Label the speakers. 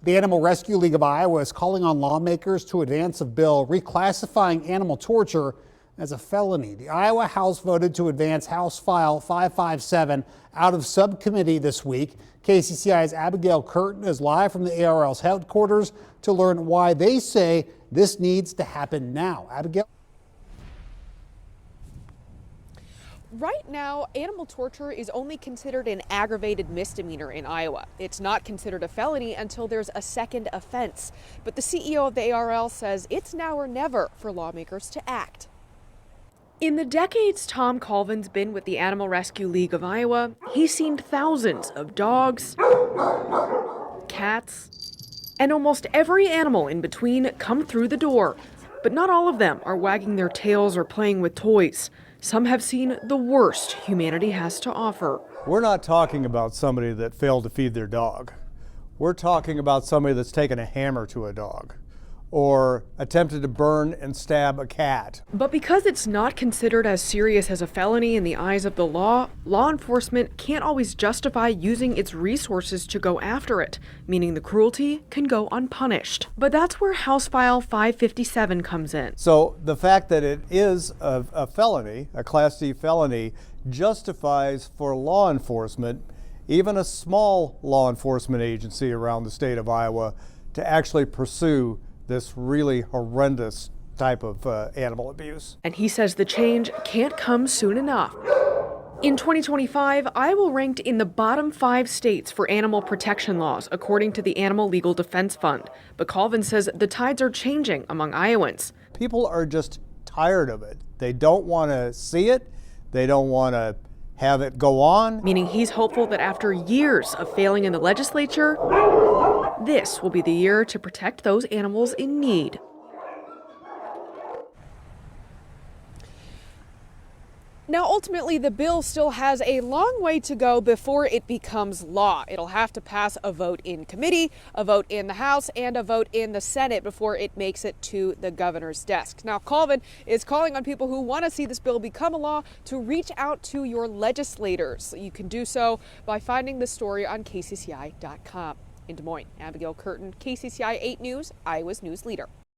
Speaker 1: The Animal Rescue League of Iowa is calling on lawmakers to advance a bill reclassifying animal torture as a felony. The Iowa House voted to advance House File 557 out of subcommittee this week. KCCI's Abigail Curtin is live from the ARL's headquarters to learn why they say this needs to happen now. Abigail?
Speaker 2: Right now, animal torture is only considered an aggravated misdemeanor in Iowa. It's not considered a felony until there's a second offense. But the CEO of the ARL says it's now or never for lawmakers to act. In the decades Tom Colvin's been with the Animal Rescue League of Iowa, he's seen thousands of dogs, cats, and almost every animal in between come through the door. But not all of them are wagging their tails or playing with toys. Some have seen the worst humanity has to offer.
Speaker 3: We're not talking about somebody that failed to feed their dog. We're talking about somebody that's taken a hammer to a dog or attempted to burn and stab a cat.
Speaker 2: But because it's not considered as serious as a felony in the eyes of the law enforcement can't always justify using its resources to go after it, meaning the cruelty can go unpunished. But that's where House File 557 comes in.
Speaker 3: So the fact that it is a felony, a Class D felony, justifies for law enforcement, even a small law enforcement agency around the state of Iowa, to actually pursue this really horrendous type of animal abuse.
Speaker 2: And he says the change can't come soon enough. In 2025, Iowa ranked in the bottom 5 states for animal protection laws, according to the Animal Legal Defense Fund. But Colvin says the tides are changing among Iowans.
Speaker 3: People are just tired of it. They don't want to see it. They don't want to have it go on.
Speaker 2: Meaning he's hopeful that after years of failing in the legislature, this will be the year to protect those animals in need. Now, ultimately, the bill still has a long way to go before it becomes law. It'll have to pass a vote in committee, a vote in the House, and a vote in the Senate before it makes it to the governor's desk. Now, Colvin is calling on people who want to see this bill become a law to reach out to your legislators. You can do so by finding the story on KCCI.com. In Des Moines, Abigail Curtin, KCCI 8 News, Iowa's news leader.